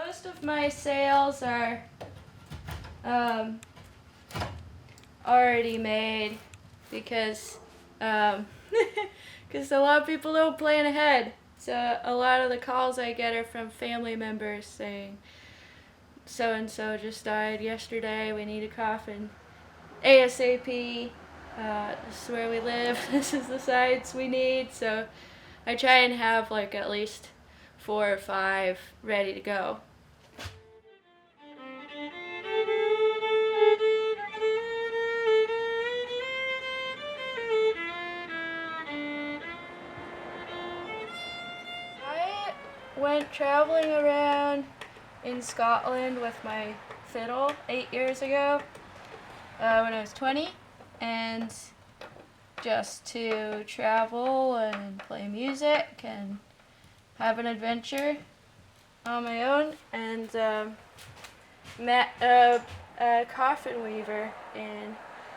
Most of my sales are already made because because a lot of people don't plan ahead. So a lot of the calls I get are from family members saying, so and so just died yesterday, we need a coffin ASAP. This is where we live, this is the sites we need. So I try and have like at least 4 or 5 ready to go. I went traveling around in Scotland with my fiddle 8 years ago when I was 20, and just to travel and play music and have an adventure on my own, and met a coffin weaver in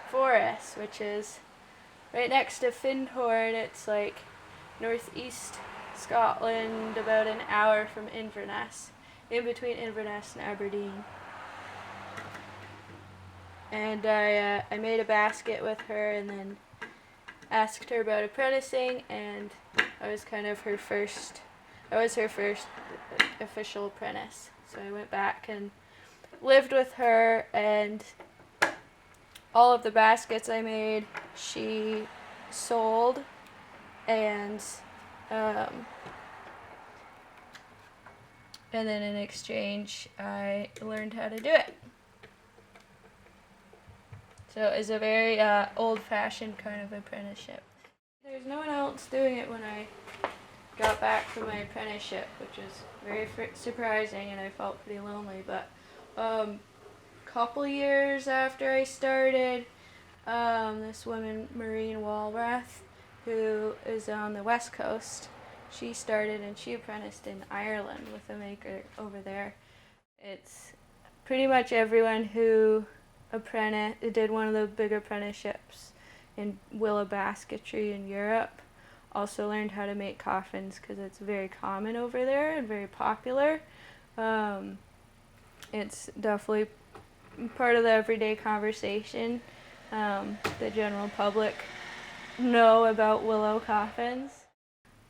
Forres, which is right next to Findhorn. It's like northeast Scotland, about an hour from Inverness, in between Inverness and Aberdeen. And I made a basket with her and then asked her about apprenticing, and I was her first official apprentice. So I went back and lived with her, and all of the baskets I made, she sold, and then in exchange, I learned how to do it. So it's a very old-fashioned kind of apprenticeship. There's no one else doing it when I got back from my apprenticeship, which was very surprising, and I felt pretty lonely. But couple years after I started, this woman, Maureen Walrath, who is on the West Coast, she started and she apprenticed in Ireland with a maker over there. It's pretty much everyone who did one of the big apprenticeships in willow basketry in Europe also learned how to make coffins, because it's very common over there and very popular. It's definitely part of the everyday conversation. The general public know about willow coffins.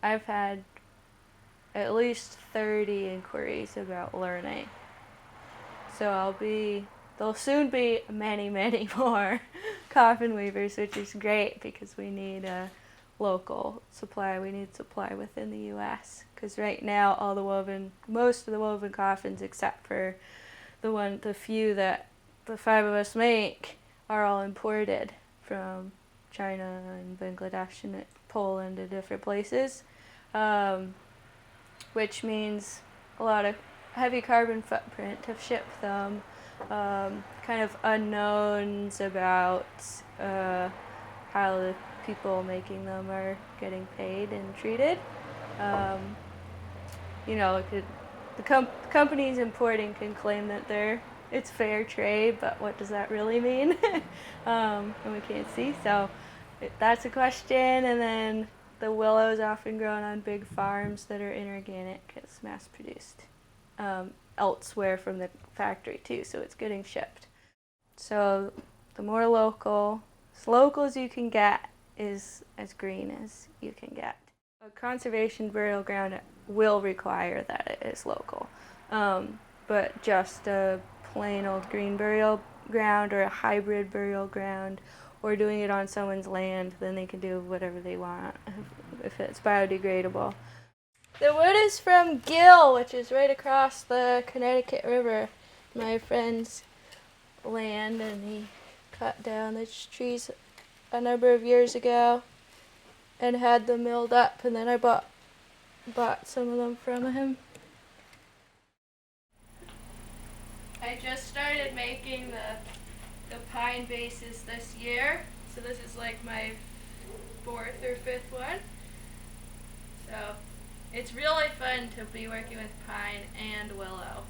I've had at least 30 inquiries about learning. So there'll soon be many, many more coffin weavers, which is great because we need a local supply. We need supply within the U.S. because right now most of the woven coffins, except for the few that the 5 of us make, are all imported from China and Bangladesh and Poland and different places, which means a lot of heavy carbon footprint to ship them, kind of unknowns about how the people making them are getting paid and treated. The companies importing can claim that it's fair trade, but what does that really mean? And we can't see, so that's a question. And then the willow is often grown on big farms that are inorganic. It's mass produced elsewhere from the factory too, so it's getting shipped. So the more local, as local as you can get, is as green as you can get. A conservation burial ground will require that it is local, but just a plain old green burial ground or a hybrid burial ground or doing it on someone's land, then they can do whatever they want if it's biodegradable. The wood is from Gill, which is right across the Connecticut River, my friend's land, and he cut down the trees a number of years ago and had them milled up, and then I bought some of them from him. I just started making the pine bases this year, so this is like my 4th or 5th one. So it's really fun to be working with pine and willow.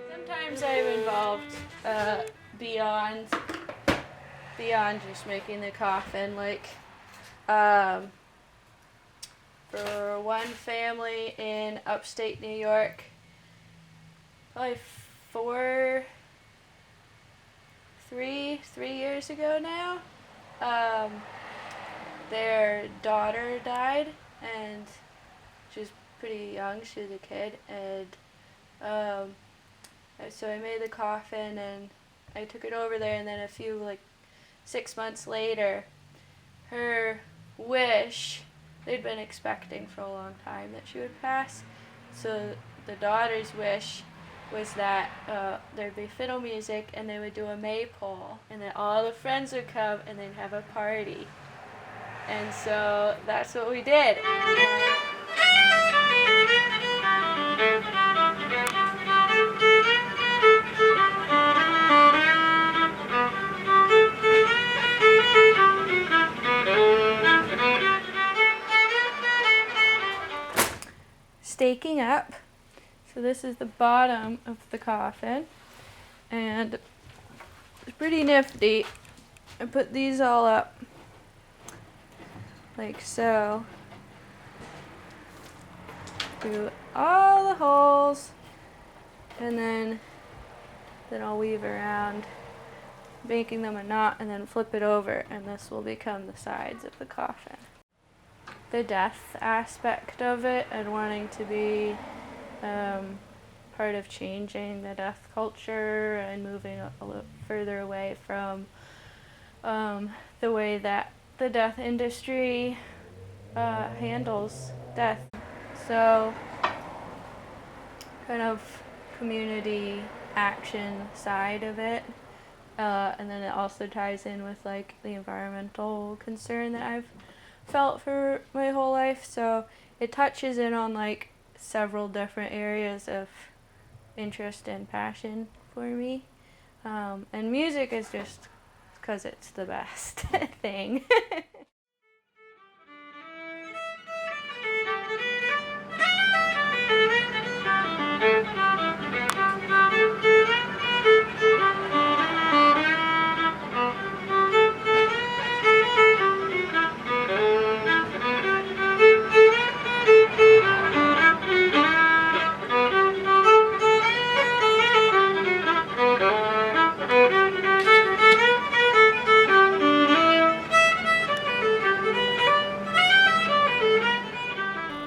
Sometimes I'm involved beyond just making the coffin. Like for one family in upstate New York, probably 3 years ago now, their daughter died, and she was pretty young. She was a kid, and so I made the coffin and I took it over there, and then 6 months later, her wish, they'd been expecting for a long time that she would pass, so the daughter's wish was that there'd be fiddle music and they would do a maypole, and then all the friends would come and they'd have a party. And so that's what we did. Staking up. So this is the bottom of the coffin, and it's pretty nifty. I put these all up like so, through all the holes, and then I'll weave around, making them a knot, and then flip it over, and this will become the sides of the coffin. The death aspect of it and wanting to be part of changing the death culture and moving a little further away from the way that the death industry handles death. So kind of community action side of it, and then it also ties in with like the environmental concern that I've felt for my whole life. So it touches in on like several different areas of interest and passion for me, and music is just because it's the best thing.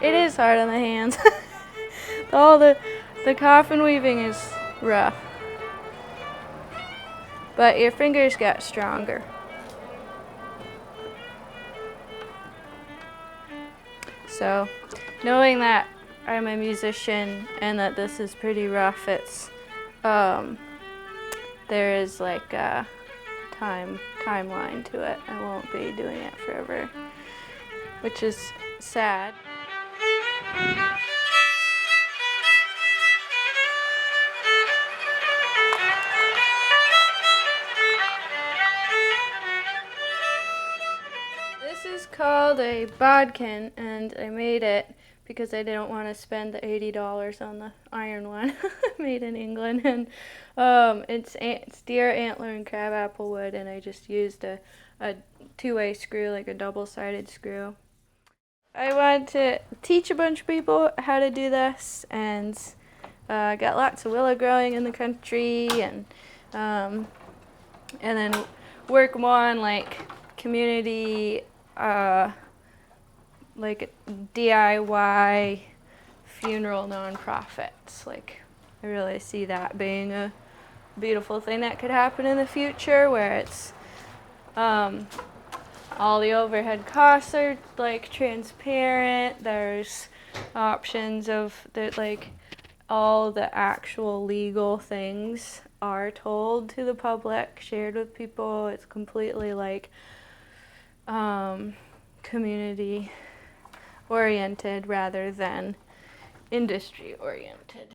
It is hard on the hands. All the coffin weaving is rough, but your fingers get stronger. So knowing that I'm a musician and that this is pretty rough, it's there is like a timeline to it. I won't be doing it forever, which is sad. This is called a bodkin, and I made it because I didn't want to spend the $80 on the iron one made in England. And it's deer antler and crabapple wood, and I just used a two-way screw, like a double-sided screw. I want to teach a bunch of people how to do this, and got lots of willow growing in the country, and then work more on like community, like DIY funeral nonprofits. Like, I really see that being a beautiful thing that could happen in the future, where it's all the overhead costs are like transparent. There's options of that, like all the actual legal things are told to the public, shared with people. It's completely like community oriented rather than industry oriented.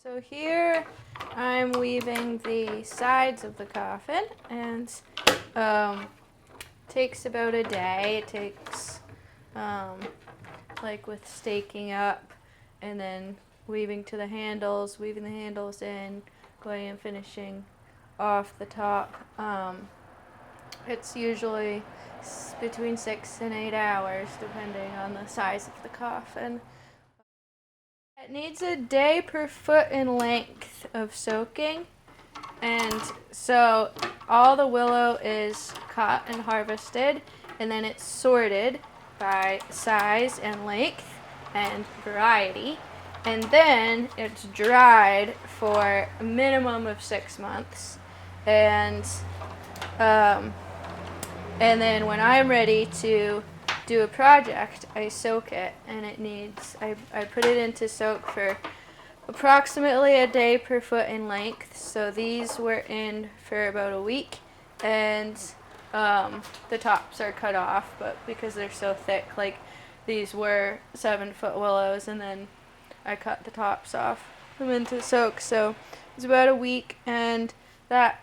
So here I'm weaving the sides of the coffin, and takes about a day. It takes like with staking up and then weaving to the handles, weaving the handles in, going and finishing off the top. It's usually between 6 and 8 hours depending on the size of the coffin. It needs a day per foot in length of soaking, and so all the willow is cut and harvested, and then it's sorted by size and length and variety, and then it's dried for a minimum of 6 months, and then when I'm ready to do a project, I soak it, and it needs, I put it into soak for approximately a day per foot in length. So these were in for about a week, and the tops are cut off, but because they're so thick, like these were 7-foot willows, and then I cut the tops off them into soak. So it's about a week, and that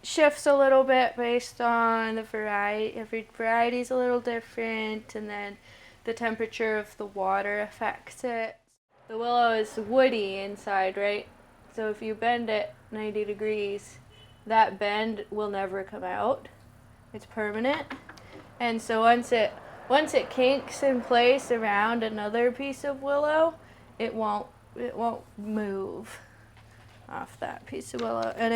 shifts a little bit based on the variety. Every variety is a little different, and then the temperature of the water affects it. The willow is woody inside, right? So if you bend it 90 degrees, that bend will never come out. It's permanent. And so once it kinks in place around another piece of willow, it won't move off that piece of willow. And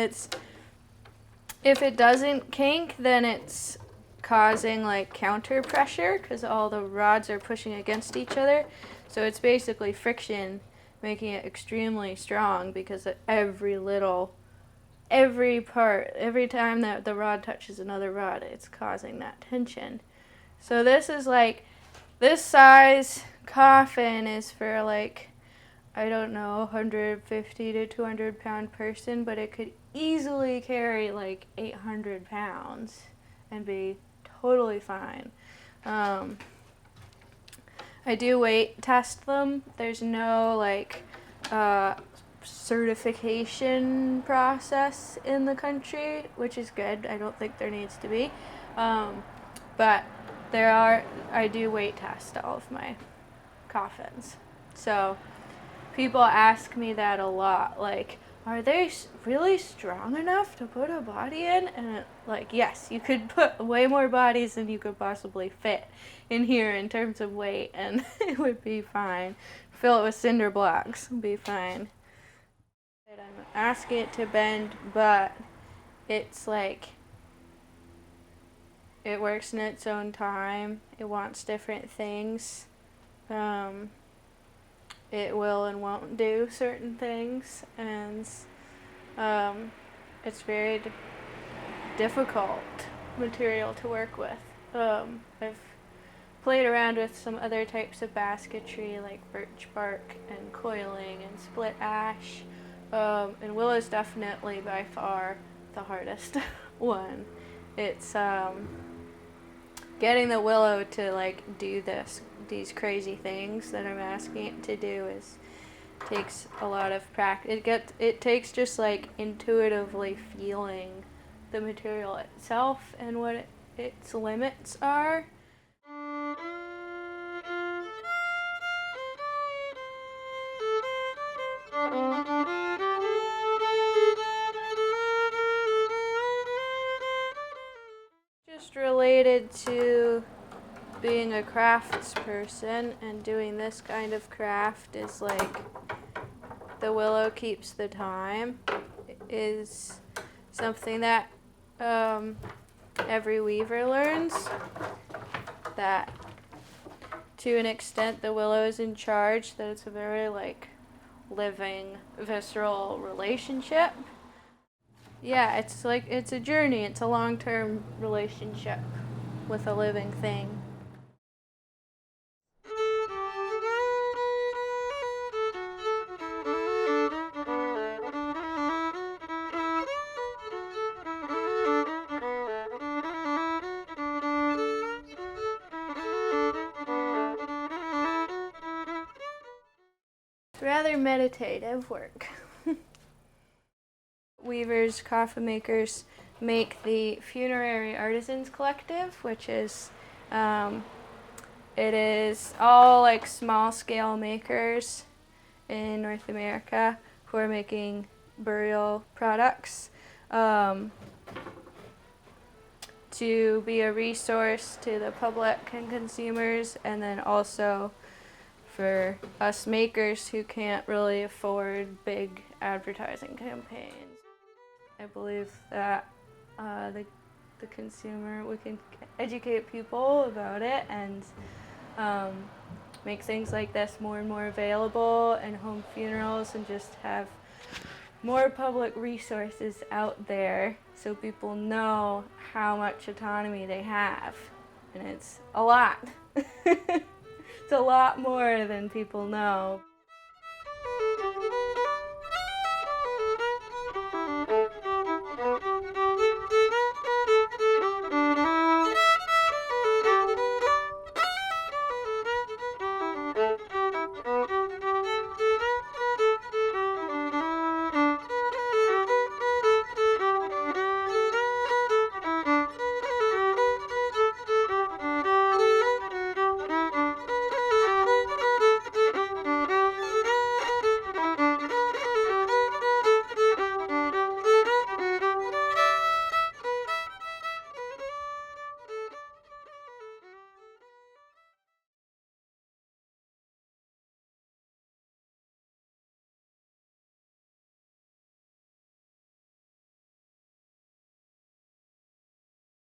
if it doesn't kink, then it's causing like counter pressure because all the rods are pushing against each other. So it's basically friction making it extremely strong, because every time that the rod touches another rod, it's causing that tension. So this size coffin is for like, I don't know, 150 to 200 pound person, but it could easily carry like 800 pounds and be totally fine. I do weight test them. There's no like certification process in the country, which is good. I don't think there needs to be, but I do weight test all of my coffins. So people ask me that a lot, like, are they really strong enough to put a body in? And like, yes, you could put way more bodies than you could possibly fit in here in terms of weight, and it would be fine. Fill it with cinder blocks, it'll be fine. I'm asking it to bend, but it's like, it works in its own time. It wants different things. it will and won't do certain things, and it's very difficult material to work with. I've played around with some other types of basketry like birch bark and coiling and split ash, and willow is definitely by far the hardest one. It's getting the willow to like do these crazy things that I'm asking it to do takes a lot of practice. It takes just like intuitively feeling the material itself and what its limits are. Just related to being a craftsperson and doing this kind of craft is like the willow keeps the time is something that every weaver learns, that to an extent the willow is in charge, that it's a very like living, visceral relationship. Yeah, it's like it's a journey, it's a long-term relationship with a living thing. It's rather meditative work. Weavers, coffin makers make the Funerary Artisans Collective, which is it is all like small scale makers in North America who are making burial products to be a resource to the public and consumers, and then also for us makers who can't really afford big advertising campaigns. I believe that the consumer, we can educate people about it and make things like this more and more available in home funerals, and just have more public resources out there so people know how much autonomy they have. And it's a lot. It's a lot more than people know.